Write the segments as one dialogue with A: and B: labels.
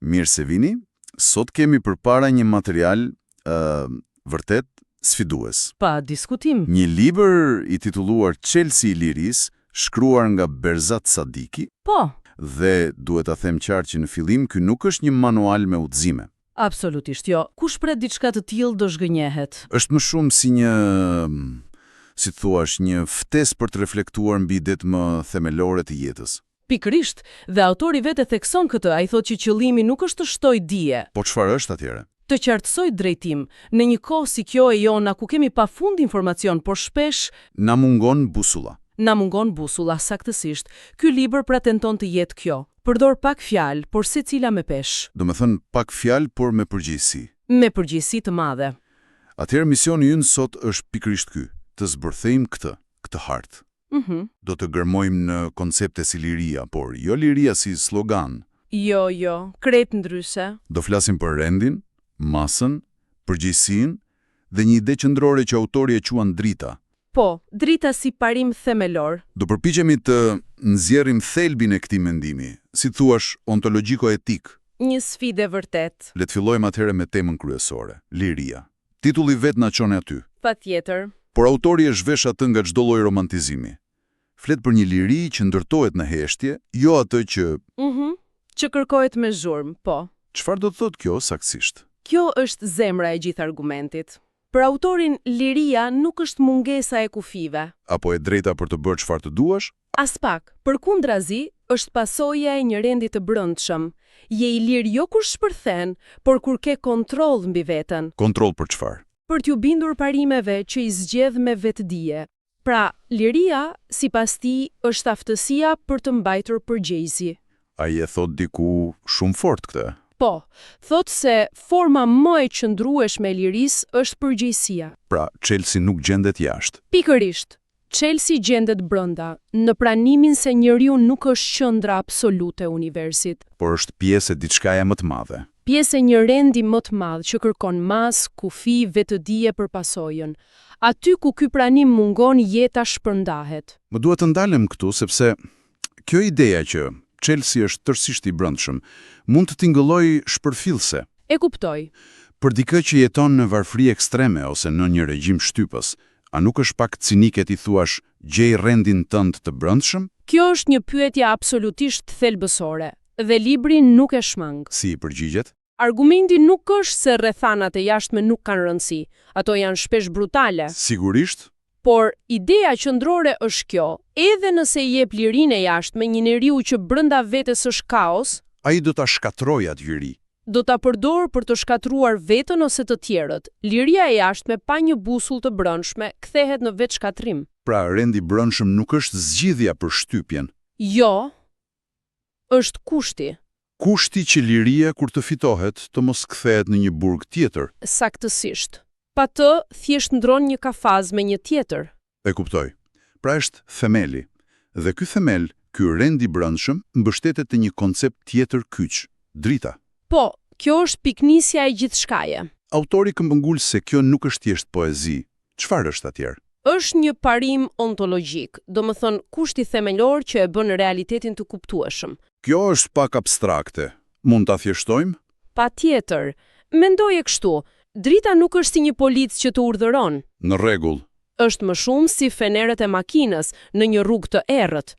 A: Mirë se vini, sot kemi përpara një material vërtet sfidues.
B: Pa diskutim.
A: Një libër i titulluar Çelësi i Lirisë, shkruar nga Berzat Sadiki.
B: Po,
A: Dhe duhet ta them qartë që në fillim ky nuk është një manual me udhëzime.
B: absolutisht jo. Kush pret diçka të tillë do zhgënjehet.
A: Është më shumë si një, si thuash, një ftesë për të reflektuar mbi idetë më themelore të jetës.
B: Pikërisht, dhe autori vetë thekson këtë, ai thotë që qëllimi nuk është të shtoj dije,
A: Po çfarë është atëherë?
B: të qartësoj drejtim, në një kohë si kjo e jona ku kemi pafund informacion, por shpesh
A: Na mungon busulla.
B: na mungon busulla saktësisht. Ky libër pretendon të jetë kjo. Përdor pak fjalë, por secila me peshë,
A: Do me thënë pak fjalë, por me përgjegjësi.
B: me përgjegjësi të madhe.
A: Atëherë misioni ynë sot është pikërisht ky, të zbërthejmë këtë hartë. Do të gërmojmë në koncepte si liria, por jo liria si slogan.
B: Jo, krejt ndryshe.
A: Do flasim për rendin, masën, përgjegjësinë dhe një ide qendrore që autori e quan drita.
B: Po, drita si parim themelor.
A: Do përpiqemi të nxjerrim thelbin e këtij mendimi, si thuash, ontologjiko-etik.
B: Një sfidë vërtet.
A: Le të fillojmë atëherë me temën kryesore, liria. Titulli vetë na çon aty.
B: Patjetër.
A: Por autori e zhvesh atë nga çdo lloj romantizimi. Flet për një liri që ndërtohet në heshtje, jo atë që...
B: Që kërkohet me zhurmë, po.
A: Çfarë do të thotë kjo saktësisht?
B: Kjo është zemra e gjithë argumentit. Për autorin, liria nuk është mungesa e kufive.
A: Apo e drejta për të bërë çfarë të duash?
B: As pak, përkundrazi, është pasojë e një rendi të brendshëm. Je i lirë jo kur shpërthen, por kur ke kontroll mbi veten,
A: Kontroll për çfarë?
B: për t'ju bindur parimeve që i zgjedh me vetëdije. Pra, liria, sipas tij, është aftësia për të mbajtur përgjegjësi.
A: Ai e thot diku shumë fort këtë.
B: Po, thotë se forma më e qëndrueshme e lirisë është përgjegjësia.
A: Pra, Chelsea nuk gjendet jashtë.
B: Pikërisht, Chelsea gjendet brenda, në pranimin se njeriu nuk është qendra absolute e universit.
A: Por është pjesë e diçkaje më të madhe.
B: Pjesë e një rendi më të madh që kërkon mas, kufi, vetëdije për pasojën. Aty ku ky pranim mungon, jeta shpërndahet.
A: Më duhet të ndalem këtu sepse kjo ideja që Chelsea është tërësisht i brendshëm mund të tingëllojë shpërfillse.
B: E kuptoj.
A: Për dikë që jeton në varfëri ekstreme ose në një regjim shtypës, a nuk është pak cinike ti thuash gjej rendin tënd të brendshëm?
B: Kjo është një pyetje absolutisht thelbësore, dhe libri nuk e shmang.
A: Si i përgjigjet?
B: Argumenti nuk është se rrethanat e jashtme nuk kanë rëndësi, ato janë shpesh brutale.
A: Sigurisht,
B: Por ideja qendrore është kjo, edhe nëse i jep lirinë e jashtme një njeriu që brenda vetes është kaos,
A: ai do ta shkatrojë atë liri.
B: do ta përdor për të shkatruar veten ose të tjerët. Liria e jashtme pa një busull të brendshme kthehet në vetë shkatrim.
A: Pra, rendi brendshëm nuk është zgjidhja për shtypjen.
B: Jo, është kushti.
A: Kushti që liria kur të fitohet të mos kthehet në një burg tjetër.
B: Saktësisht. Pa të, thjesht ndron një kafaz me një tjetër.
A: E kuptoj. Pra është themeli. Dhe ky themel, ky rendi brendshëm, mbështetet te një koncept tjetër kyç, drita.
B: Po, kjo është piknisja e gjithçkaje.
A: Autori këmbëngul se kjo nuk është thjesht poezi. Çfarë është atëherë?
B: Është një parim ontologjik, domethënë kushti themelor që e bën realitetin të kuptueshëm.
A: Kjo është pak abstrakte. Mund ta thjeshtojmë?
B: Patjetër. Mendoje kështu, drita nuk është si një policë që të urdhëron.
A: Në rregull.
B: Është më shumë si fenerët e makinës në një rrugë të errët.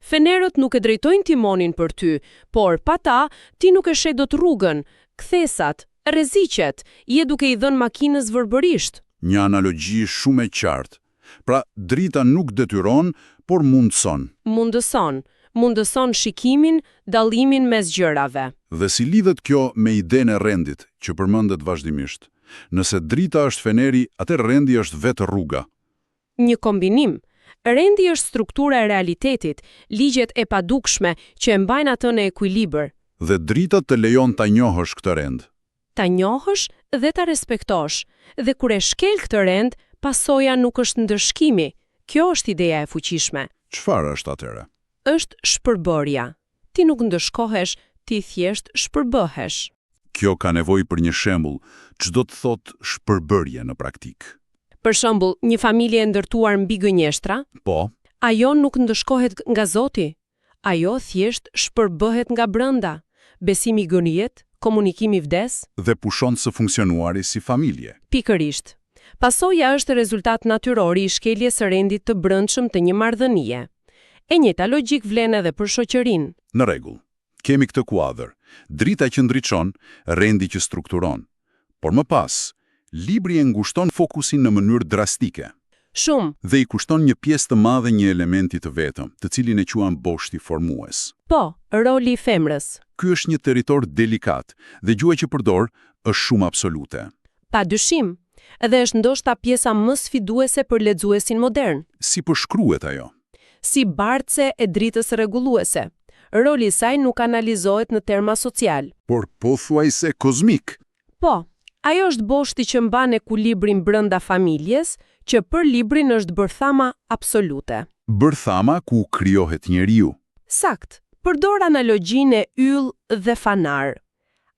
B: Fenerët nuk e drejtojnë timonin për ty, por pa ta, ti nuk e sheh dot rrugën, kthesat, rreziqet, je duke i dhënë makinës verbërisht.
A: Një analogji shumë e qartë. Pra, drita nuk detyron, por mundëson.
B: Mundëson shikimin, dallimin mes gjërave.
A: Dhe si lidhet kjo me idenë e rendit, që përmendet vazhdimisht? Nëse drita është feneri, atëherë rendi është vetë rruga.
B: Një kombinim. Rendi është struktura e realitetit, ligjet e padukshme që e mbajnë atë në ekuilibër.
A: Dhe drita të lejon ta njohësh këtë rend.
B: Ta njohësh dhe ta respektosh. Dhe kur e shkel këtë rend, pasoja nuk është ndërshkimi. Kjo është ideja e fuqishme.
A: Çfarë është atëherë?
B: Është shpërbërja. Ti nuk ndëshkohesh, ti thjesht shpërbëhesh.
A: Kjo ka nevojë për një shembull. Ç'do të thotë shpërbërje në praktik?
B: Për shembull, një familje e ndërtuar mbi gënjeshtra,
A: Po,
B: ajo nuk ndëshkohet nga Zoti. Ajo thjesht shpërbëhet nga brenda. besimi gënjet, komunikimi vdes,
A: dhe pushon së funksionuari si familje.
B: pikërisht. Pasoja është rezultat natyror i shkeljes së rendit të brendshëm të një marrëdhënie. E njëjta logjik vlen edhe për shoqërinë.
A: Në rregull. Kemi këtë kuadër, drita që ndriçon, rendi që strukturon. Por më pas, libri e ngushton fokusin në mënyrë drastike.
B: Shumë.
A: Dhe i kushton një pjesë të madhe një elementi të vetëm, të cilin e quajmë boshti formues.
B: Po, roli i femrës.
A: Ky është një territor delikat dhe gjuha që përdor është shumë absolute.
B: Pa dyshim, edhe është ndoshta pjesa më sfiduese për lexuesin modern.
A: Si përshkruhet ajo?
B: Si bartse e dritës rregulluese. Roli i saj nuk analizohet në terma social.
A: Por pothuajse kozmik.
B: Po, ajo është boshti që mban ekuilibrin brenda familjes, që për librin është bërthama absolute.
A: Bërthama ku krijohet njeriu.
B: Sakt, përdor analogjinë e yll dhe fanar.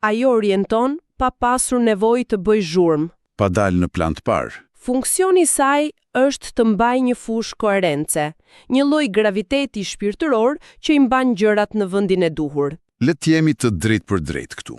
B: Ajo orienton pa pasur nevojë të bëjë zhurmë.
A: Pa dalë në plan të parë.
B: Funksioni i saj është të mbajë një fushë koherence, një lloj graviteti shpirtëror që i mban gjërat në vendin e duhur.
A: Le të jemi të drejtë për drejtë këtu.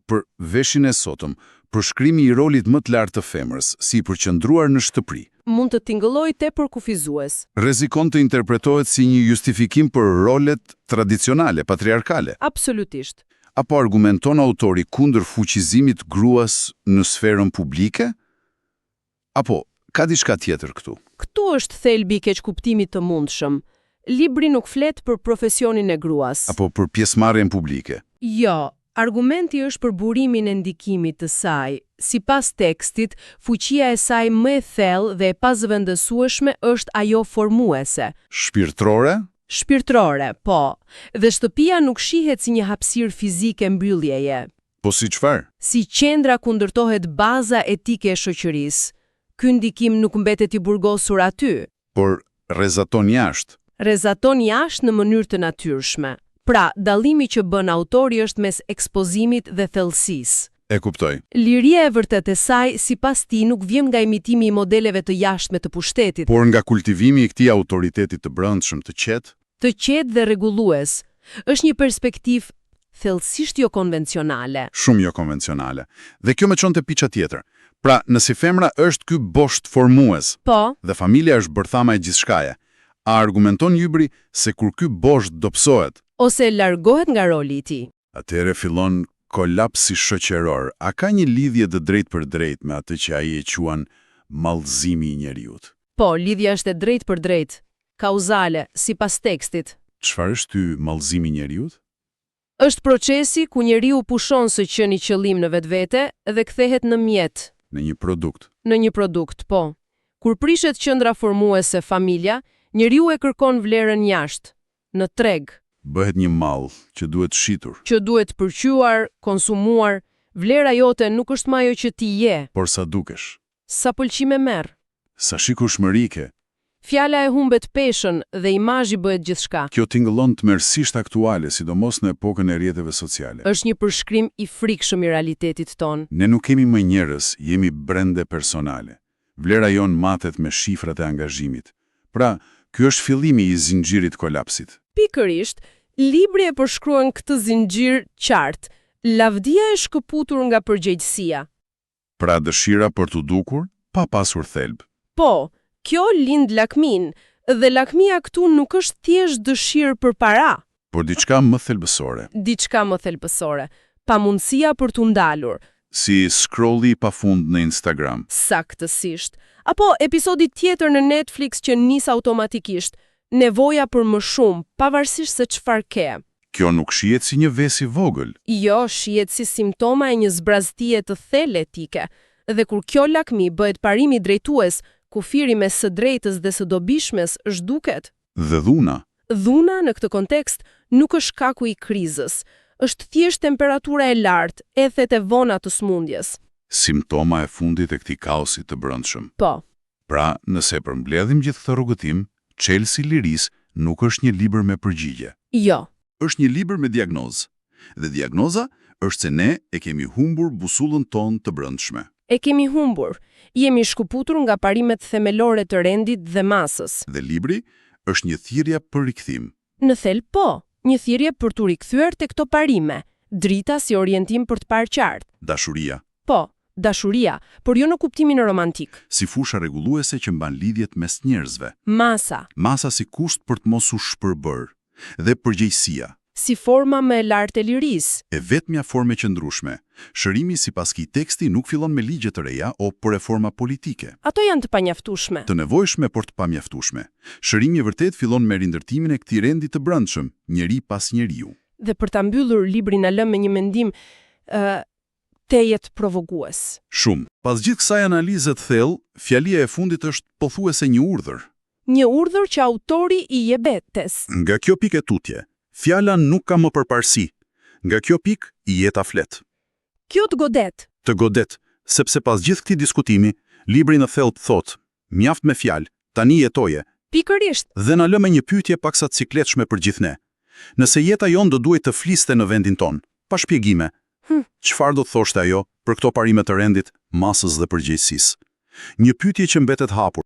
A: Për veshin e sotëm, përshkrimi i rolit më të lartë të femrës, si përqendruar në shtëpi,
B: mund të tingëllojë tepër kufizues.
A: rrezikon të interpretohet si një justifikim për rolet tradicionale, patriarkale.
B: Absolutisht.
A: Apo argumenton autori kundër fuqizimit gruas në sferën publike? Apo ka diçka tjetër këtu?
B: Këtu është thelbi i keqkuptimit të mundshëm. Libri nuk flet për profesionin e gruas.
A: Apo për pjesëmarrjen publike?
B: Jo, argumenti është për burimin e ndikimit të saj. Sipas tekstit, fuqia e saj më e thellë dhe e pazëvendësueshme është ajo formuese.
A: Shpirtërore?
B: Shpirtërore, po. Dhe shtëpia nuk shihet si një hapësirë fizike mbylljeje.
A: Po si çfarë?
B: Si qendra ku ndërtohet baza etike e shoqërisë. Ky ndikim nuk mbetet i burgosur aty,
A: Por rrezaton jashtë.
B: rrezaton jashtë në mënyrë të natyrshme. Pra, dallimi që bën autori është mes ekspozimit dhe thellësisë.
A: E kuptoj.
B: Liria e vërtetë e saj, sipas tij, nuk vjen nga imitimi i modeleve të jashtme të pushtetit,
A: Por nga kultivimi i këtij autoritetit të brendshëm të qetë,
B: dhe rregullues. Është një perspektivë thellësisht jo konvencionale.
A: shumë jo konvencionale. Dhe kjo më çon te piça tjetër. Pra, nëse femra është ky bosht formues
B: Po,
A: dhe familja është bërthama e gjithçkaje, a argumenton libri se kur ky bosht dobësohet,
B: ose largohet nga roli i tij.
A: atëherë fillon kolapsi shoqëror? A ka një lidhje të drejtë për drejtë me atë që ai e quan mallëzimi i njeriut?
B: Po, lidhja është e drejtë për drejtë, kauzale, sipas tekstit.
A: Çfarë është ky mallëzimi i njeriut?
B: Është procesi ku njeriu pushon së qenë i qëllim në vetvete dhe kthehet në mjet,
A: Në një produkt.
B: në një produkt, po. Kur prishet qendra formuese familja, njeriu e kërkon vlerën jashtë, në treg,
A: Bëhet një mall që duhet shitur,
B: që duhet përqyuar, konsumuar. Vlera jote nuk është më ajo që ti je,
A: por sa dukesh,
B: sa pëlqime merr.
A: sa shikueshmëri ke.
B: Fjala e humbet peshën dhe imazhi bëhet gjithçka.
A: Kjo tingëllon tmerrsisht aktuale, sidomos në epokën e rrjeteve sociale.
B: Është një përshkrim i frikshëm i realitetit ton.
A: Ne nuk kemi më njerëz, jemi brende personale. Vlera jon matet me shifrat e angazhimit. Pra, ky është fillimi i zinxhirit kolapsit.
B: Pikërisht, libri e përshkruan këtë zinxhir qartë. Lavdia e shkëputur nga përgjegjësia.
A: Pra dëshira për të dukur, pa pasur thelb.
B: Po, kjo lind lakmin, dhe lakmia këtu nuk është thjesht dëshirë për para,
A: Por diçka më thelbësore,
B: diçka më thelbësore, pamundësia për t'u ndalur,
A: si scrolli pafund në Instagram.
B: saktësisht, apo episodi tjetër në Netflix që nis automatikisht, nevoja për më shumë, pavarësisht se çfarë ke.
A: Kjo nuk shihet si një ves i vogël.
B: Jo, shihet si simptoma e një zbraztie të thellë etike, dhe kur kjo lakmi bëhet parimi drejtues, kufiri mes së drejtës dhe së dobishmes zhduket.
A: Dhe dhuna,
B: Dhuna në këtë kontekst nuk është shkaku i krizës, është thjesht temperatura e lartë, ethet e vona të smundjes.
A: simptoma e fundit e këtij kaosi të brendshëm.
B: Po,
A: Pra, nëse e përmbledhim gjithë këtë rrugëtim, Çelësi i Lirisë nuk është një libër me përgjigje.
B: jo.
A: Është një libër me diagnozë. Dhe diagnoza është se ne e kemi humbur busullën tonë të brendshme.
B: E kemi humbur. Jemi shkëputur nga parimet themelore të rendit dhe masës.
A: Dhe libri është një thirrje për rikthim.
B: Në thelb po, Një thirrje për t'u rikthyer tek këto parime, drita si orientim për të parë qartë.
A: Dashuria.
B: Po, dashuria, por jo në kuptimin romantik.
A: Si fusha rregulluese që mban lidhjet mes njerëzve.
B: Masa.
A: Masa si kusht për të mos u shpërbërë. Dhe përgjegjësia.
B: Si forma më e lartë e lirisë.
A: E vetmja formë e qëndrueshme. Shërimi sipas këtij teksti nuk fillon me ligje të reja o për reforma politike.
B: Ato janë të pamjaftueshme.
A: Të nevojshme por të pamjaftueshme. Shërimi i vërtet fillon me rindërtimin e këtij rendi të brendshëm, njeri pas njeriu.
B: Dhe për ta mbyllur librin na lëm me një mendim tejet provokues.
A: Shumë. Pas gjithë kësaj analize të thellë, fjalia e fundit është pothuajse një urdhër.
B: Një urdhër që autori i jep vetes.
A: Nga kjo pikë e tutje, fjala nuk ka më përparësi. Nga kjo pikë i jeta flet.
B: Kjo të godet.
A: Të godet, sepse pas gjithë këtij diskutimi, libri në thellë thotë, mjaft me fjalë, tani jetoje.
B: Pikërisht.
A: Dhe na lë me një pyetje paksa të sikletshme për gjithë ne. Nëse jeta jon do duhet të fliste në vendin ton, pa shpjegime, çfarë do të thoshte ajo për këto parime të rendit, masës dhe përgjegjësisë? Një pyetje që mbetet hapur.